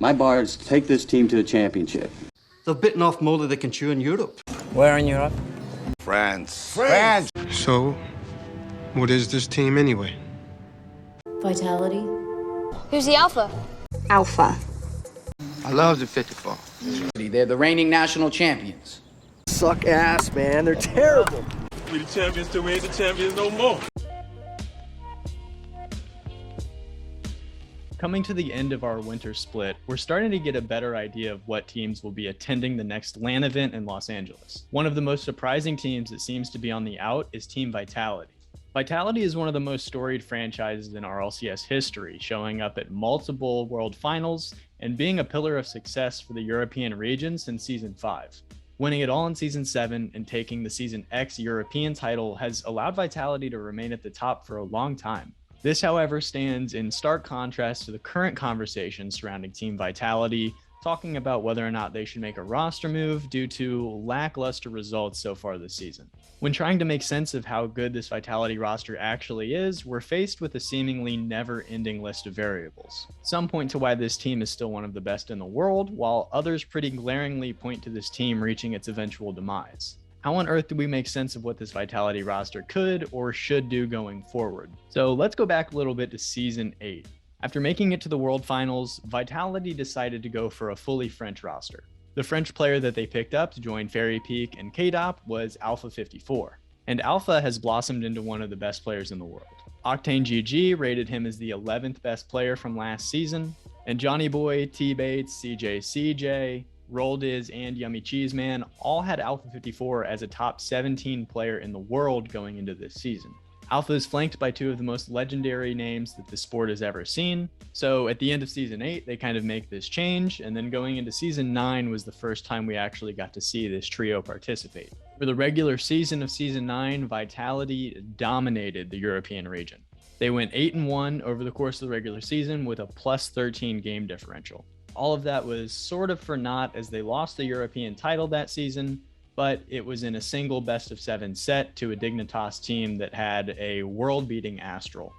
My bar is to take this team to a championship. They've bitten off more than they can chew in Europe. Where in Europe? France. So, what is this team anyway? Vtiality. Who's the alpha? Alpha. I love the 54. They're the reigning national champions. Suck ass, man. They're terrible. We the champions till we ain't the champions no more. Coming to the end of our winter split, we're starting to get a better idea of what teams will be attending the next LAN event in Los Angeles. One of the most surprising teams that seems to be on the out is Team Vtiality. Vtiality is one of the most storied franchises in RLCS history, showing up at multiple World Finals and being a pillar of success for the European region since Season 5. Winning it all in Season 7 and taking the Season X European title has allowed Vtiality to remain at the top for a long time. This, however, stands in stark contrast to the current conversation surrounding Team Vtiality, talking about whether or not they should make a roster move due to lackluster results so far this season. When trying to make sense of how good this Vtiality roster actually is, we're faced with a seemingly never-ending list of variables. Some point to why this team is still one of the best in the world, while others pretty glaringly point to this team reaching its eventual demise. How on earth do we make sense of what this Vtiality roster could or should do going forward? So let's go back a little bit to Season 8. After making it to the World Finals, Vtiality decided to go for a fully French roster. The French player that they picked up to join Fairy Peak and KDOP was Alpha 54. And Alpha has blossomed into one of the best players in the world. Octane GG rated him as the 11th best player from last season, and Johnny Boy, T-Bates, CJ, Roldiz, and Yummy Cheese Man all had Alpha 54 as a top 17 player in the world going into this season. Alpha is flanked by two of the most legendary names that the sport has ever seen. So at the end of Season 8, they kind of make this change, and then going into Season 9 was the first time we actually got to see this trio participate. For the regular season of Season 9, Vtiality dominated the European region. They went 8-1 over the course of the regular season with a plus 13 game differential. All of that was sort of for naught as they lost the European title that season, but it was in a single best-of-7 set to a Dignitas team that had a world-beating Astral.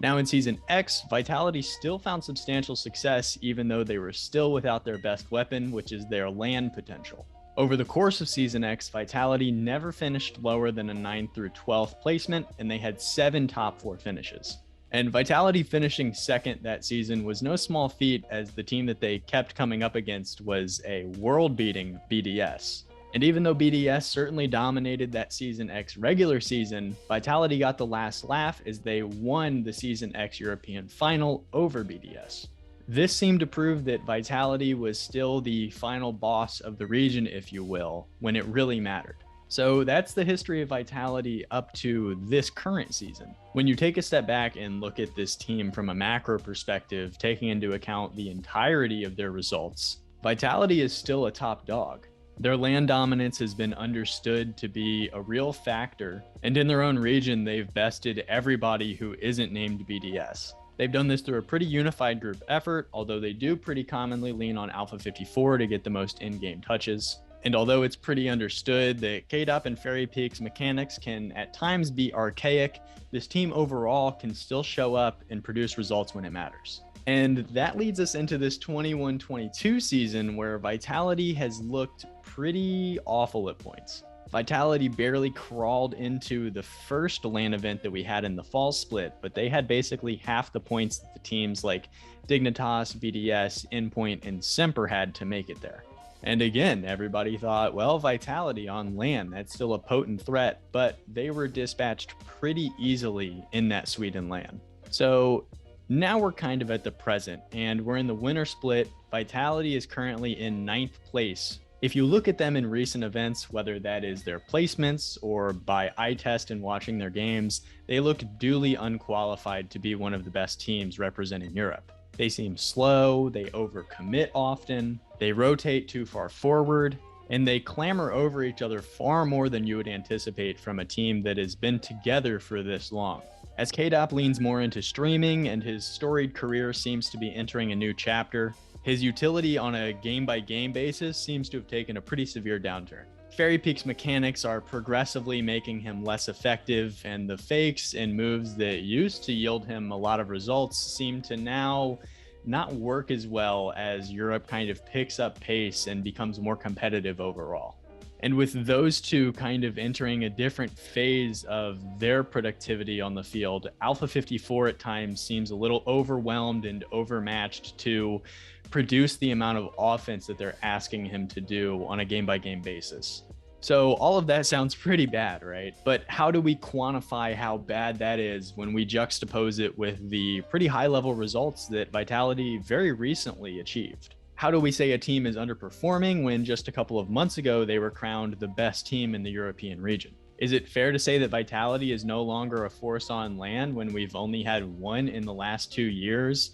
Now in Season X, Vtiality still found substantial success even though they were still without their best weapon, which is their LAN potential. Over the course of Season X, Vtiality never finished lower than a 9th through 12th placement, and they had 7 top 4 finishes. And Vtiality finishing second that season was no small feat, as the team that they kept coming up against was a world-beating BDS. And even though BDS certainly dominated that Season X regular season, Vtiality got the last laugh as they won the Season X European final over BDS. This seemed to prove that Vtiality was still the final boss of the region, if you will, when it really mattered. So that's the history of Vtiality up to this current season. When you take a step back and look at this team from a macro perspective, taking into account the entirety of their results, Vtiality is still a top dog. Their LAN dominance has been understood to be a real factor, and in their own region, they've bested everybody who isn't named BDS. They've done this through a pretty unified group effort, although they do pretty commonly lean on Alpha 54 to get the most in-game touches. And although it's pretty understood that KDOP and Fairy Peak's mechanics can at times be archaic, this team overall can still show up and produce results when it matters. And that leads us into this 21-22 season where Vtiality has looked pretty awful at points. Vtiality barely crawled into the first LAN event that we had in the fall split, but they had basically half the points that the teams like Dignitas, BDS, Endpoint, and Semper had to make it there. And again, everybody thought, well, Vtiality on LAN, that's still a potent threat, but they were dispatched pretty easily in that Sweden LAN. So now we're kind of at the present, and we're in the winter split. Vtiality is currently in 9th place. If you look at them in recent events, whether that is their placements or by eye test and watching their games, they look duly unqualified to be one of the best teams representing Europe. They seem slow, they overcommit often, they rotate too far forward, and they clamor over each other far more than you would anticipate from a team that has been together for this long. As KDOP leans more into streaming and his storied career seems to be entering a new chapter, his utility on a game-by-game basis seems to have taken a pretty severe downturn. Fairy Peak's mechanics are progressively making him less effective, and the fakes and moves that used to yield him a lot of results seem to now not work as well as Europe kind of picks up pace and becomes more competitive overall. And with those two kind of entering a different phase of their productivity on the field, Alpha 54 at times seems a little overwhelmed and overmatched to produce the amount of offense that they're asking him to do on a game-by-game basis. So all of that sounds pretty bad, right? But how do we quantify how bad that is when we juxtapose it with the pretty high-level results that Vtiality very recently achieved? How do we say a team is underperforming when just a couple of months ago they were crowned the best team in the European region? Is it fair to say that Vtiality is no longer a force on land when we've only had one in the last 2 years?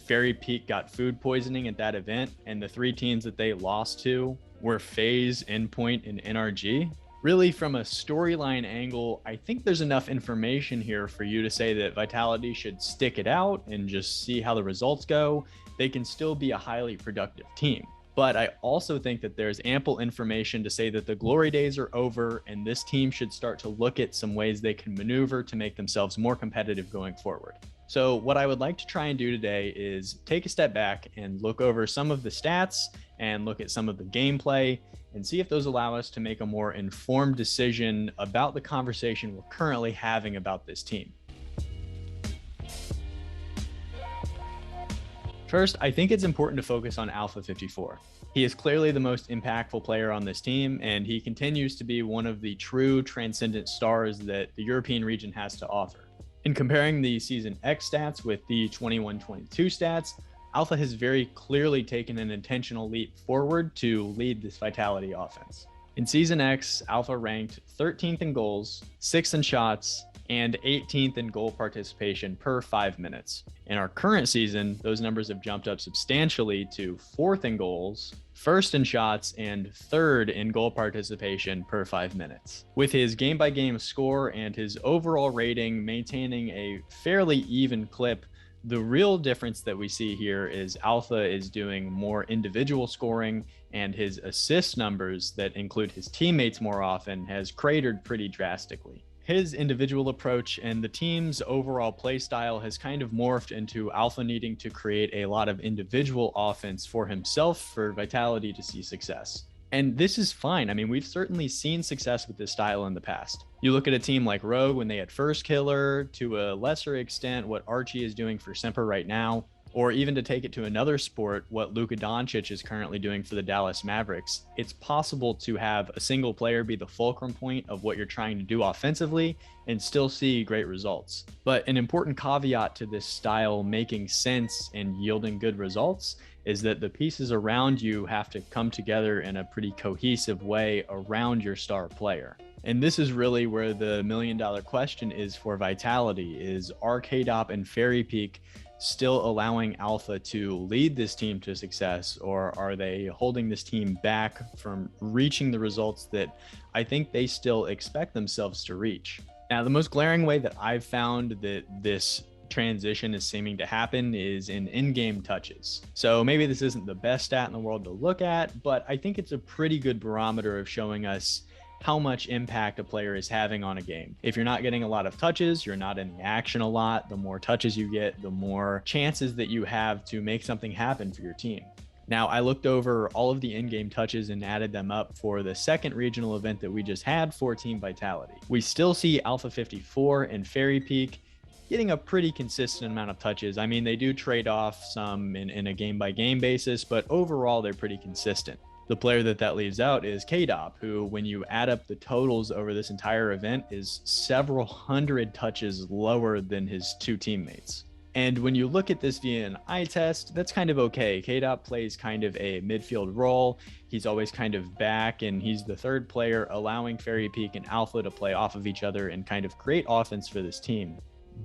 Fairy Peak got food poisoning at that event, and the 3 teams that they lost to were FaZe, Endpoint, and NRG. Really, from a storyline angle, I think there's enough information here for you to say that Vtiality should stick it out and just see how the results go. They can still be a highly productive team. But I also think that there's ample information to say that the glory days are over and this team should start to look at some ways they can maneuver to make themselves more competitive going forward. So what I would like to try and do today is take a step back and look over some of the stats and look at some of the gameplay and see if those allow us to make a more informed decision about the conversation we're currently having about this team. First, I think it's important to focus on Alpha 54. He is clearly the most impactful player on this team, and he continues to be one of the true transcendent stars that the European region has to offer. In comparing the Season X stats with the 21-22 stats, Alpha has very clearly taken an intentional leap forward to lead this Vtiality offense. In Season X, Alpha ranked 13th in goals, 6th in shots, and 18th in goal participation per 5 minutes. In our current season, those numbers have jumped up substantially to 4th in goals, 1st in shots, and 3rd in goal participation per 5 minutes. With his game-by-game score and his overall rating maintaining a fairly even clip, the real difference that we see here is Alpha is doing more individual scoring, and his assist numbers that include his teammates more often has cratered pretty drastically. His individual approach and the team's overall play style has kind of morphed into Alpha needing to create a lot of individual offense for himself for Vtiality to see success. And this is fine. I mean, we've certainly seen success with this style in the past. You look at a team like Rogue when they had First Killer, to a lesser extent what Archie is doing for Semper right now, or even to take it to another sport, what Luka Doncic is currently doing for the Dallas Mavericks. It's possible to have a single player be the fulcrum point of what you're trying to do offensively and still see great results. But an important caveat to this style making sense and yielding good results is that the pieces around you have to come together in a pretty cohesive way around your star player. And this is really where the million-dollar question is for Vtiality, is are KDOP and Fairy Peak still allowing Alpha to lead this team to success, or are they holding this team back from reaching the results that I think they still expect themselves to reach? Now, the most glaring way that I've found that this transition is seeming to happen is in in-game touches. So maybe this isn't the best stat in the world to look at, but I think it's a pretty good barometer of showing us how much impact a player is having on a game. If you're not getting a lot of touches, you're not in the action a lot, the more touches you get, the more chances that you have to make something happen for your team. Now, I looked over all of the in-game touches and added them up for the second regional event that we just had for Team Vtiality. We still see Alpha 54 and Fairy Peak getting a pretty consistent amount of touches. I mean, they do trade off some in a game-by-game basis, but overall, they're pretty consistent. The player that leaves out is KDOP, who, when you add up the totals over this entire event, is several hundred touches lower than his two teammates. And when you look at this via an eye test, that's kind of okay. KDOP plays kind of a midfield role. He's always kind of back, and he's the third player, allowing Fairy Peak and Alpha to play off of each other and kind of create offense for this team.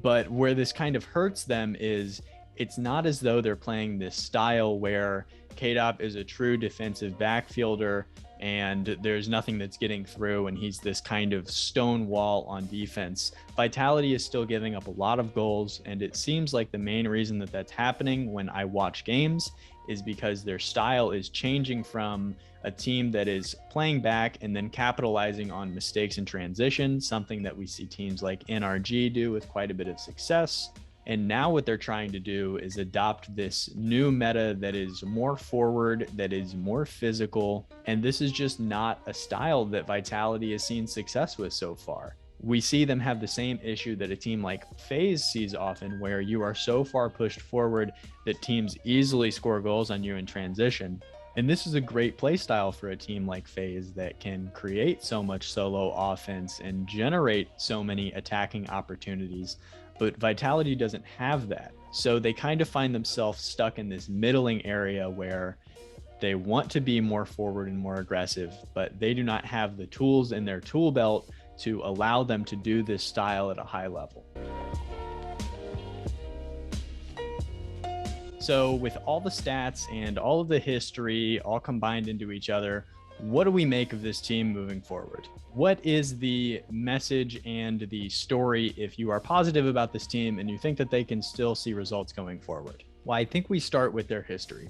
But where this kind of hurts them is it's not as though they're playing this style where KDOP is a true defensive backfielder and there's nothing that's getting through and he's this kind of stone wall on defense. Vtiality is still giving up a lot of goals, and it seems like the main reason that that's happening when I watch games is because their style is changing from a team that is playing back and then capitalizing on mistakes in transition, something that we see teams like NRG do with quite a bit of success, And now what they're trying to do is adopt this new meta that is more forward, that is more physical. And this is just not a style that Vtiality has seen success with so far. We see them have the same issue that a team like FaZe sees often, where you are so far pushed forward that teams easily score goals on you in transition. And this is a great play style for a team like FaZe that can create so much solo offense and generate so many attacking opportunities. But Vtiality doesn't have that. So they kind of find themselves stuck in this middling area where they want to be more forward and more aggressive, but they do not have the tools in their tool belt to allow them to do this style at a high level. So with all the stats and all of the history all combined into each other, what do we make of this team moving forward? What is the message and the story if you are positive about this team and you think that they can still see results going forward? Well, I think we start with their history.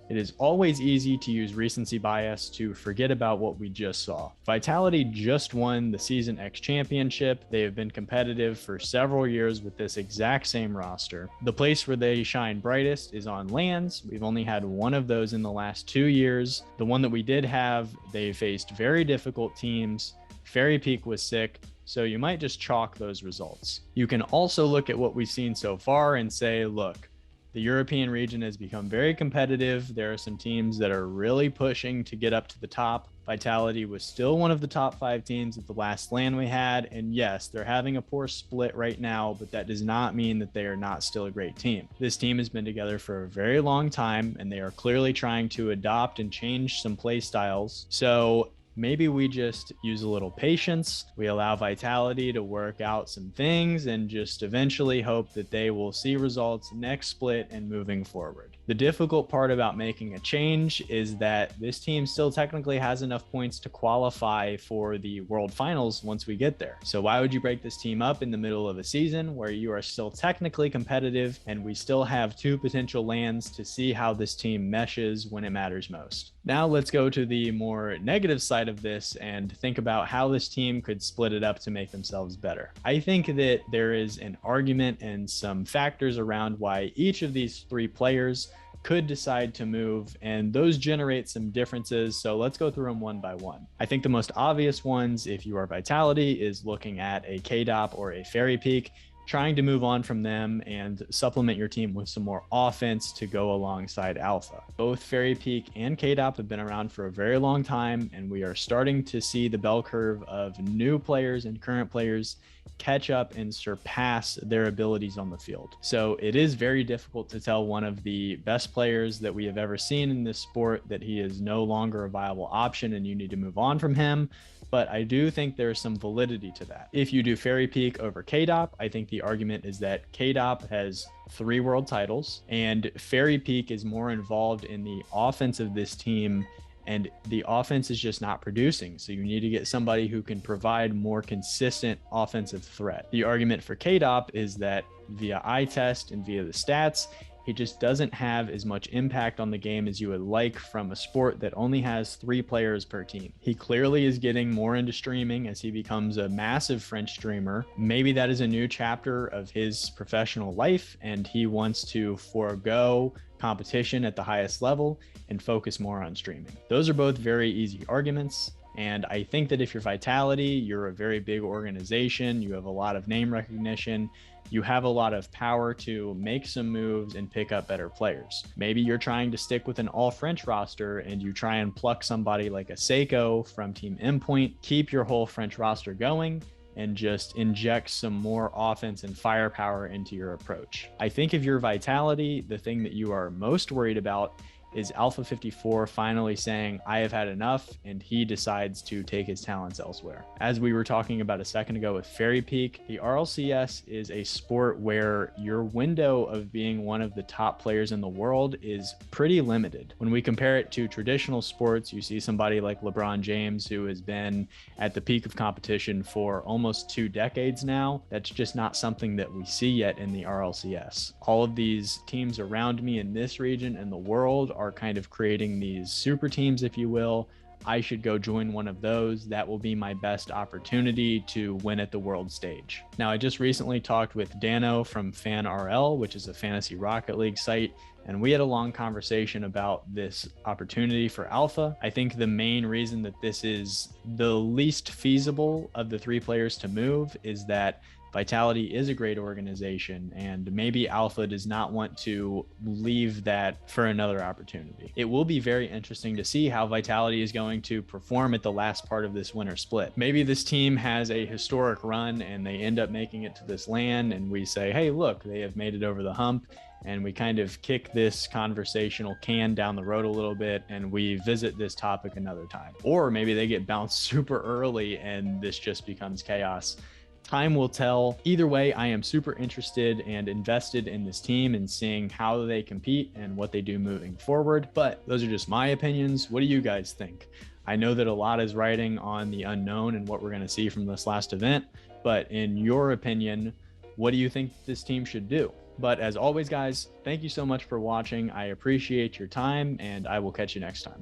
It is always easy to use recency bias to forget about what we just saw. Vtiality just won the Season X championship. They have been competitive for several years with this exact same roster. The place where they shine brightest is on lands. We've only had one of those in the last 2 years. The one that we did have, they faced very difficult teams. Fairy Peak was sick, so you might just chalk those results. You can also look at what we've seen so far and say, look, the European region has become very competitive. There are some teams that are really pushing to get up to the top. Vtiality was still one of the top 5 teams at the last LAN we had. And yes, they're having a poor split right now, but that does not mean that they are not still a great team. This team has been together for a very long time, and they are clearly trying to adopt and change some play styles. So maybe we just use a little patience. We allow Vtiality to work out some things and just eventually hope that they will see results next split and moving forward. The difficult part about making a change is that this team still technically has enough points to qualify for the World Finals once we get there. So why would you break this team up in the middle of a season where you are still technically competitive and we still have 2 potential lands to see how this team meshes when it matters most? Now let's go to the more negative side of this and think about how this team could split it up to make themselves better. I think that there is an argument and some factors around why each of these 3 players could decide to move, and those generate some differences. So let's go through them one by one. I think the most obvious ones, if you are Vtiality, is looking at a KDOP or a Fairy Peak, trying to move on from them and supplement your team with some more offense to go alongside Alpha. Both Fairy Peak and KDOP have been around for a very long time, and we are starting to see the bell curve of new players and current players catch up and surpass their abilities on the field. So it is very difficult to tell one of the best players that we have ever seen in this sport that he is no longer a viable option and you need to move on from him. But I do think there's some validity to that. If you do Fairy Peak over KDOP, I think the argument is that KDOP has 3 world titles and Fairy Peak is more involved in the offense of this team, and the offense is just not producing. So you need to get somebody who can provide more consistent offensive threat. The argument for KDOP is that via eye test and via the stats, he just doesn't have as much impact on the game as you would like from a sport that only has 3 players per team. He clearly is getting more into streaming as he becomes a massive French streamer. Maybe that is a new chapter of his professional life and he wants to forego competition at the highest level and focus more on streaming. Those are both very easy arguments. And I think that if you're Vtiality, you're a very big organization, you have a lot of name recognition, you have a lot of power to make some moves and pick up better players. Maybe you're trying to stick with an all French roster and you try and pluck somebody like a Seiko from Team Endpoint, keep your whole French roster going, and just inject some more offense and firepower into your approach. I think if you're Vtiality, the thing that you are most worried about is Alpha 54 finally saying, I have had enough, and he decides to take his talents elsewhere. As we were talking about a second ago with Fairy Peak, the RLCS is a sport where your window of being one of the top players in the world is pretty limited. When we compare it to traditional sports, you see somebody like LeBron James, who has been at the peak of competition for almost 2 decades now. That's just not something that we see yet in the RLCS. All of these teams around me in this region and the world are kind of creating these super teams, if you will, I should go join one of those. That will be my best opportunity to win at the world stage. Now, I just recently talked with Dano from Fan RL, which is a fantasy Rocket League site, and we had a long conversation about this opportunity for Alpha. I think the main reason that this is the least feasible of the 3 players to move is that Vtiality is a great organization, and maybe Alpha does not want to leave that for another opportunity. It will be very interesting to see how Vtiality is going to perform at the last part of this winter split. Maybe this team has a historic run and they end up making it to this LAN, and we say, hey, look, they have made it over the hump. And we kind of kick this conversational can down the road a little bit and we visit this topic another time. Or maybe they get bounced super early and this just becomes chaos. Time will tell. Either way, I am super interested and invested in this team and seeing how they compete and what they do moving forward. But those are just my opinions. What do you guys think? I know that a lot is riding on the unknown and what we're going to see from this last event. But in your opinion, what do you think this team should do? But as always, guys, thank you so much for watching. I appreciate your time, and I will catch you next time.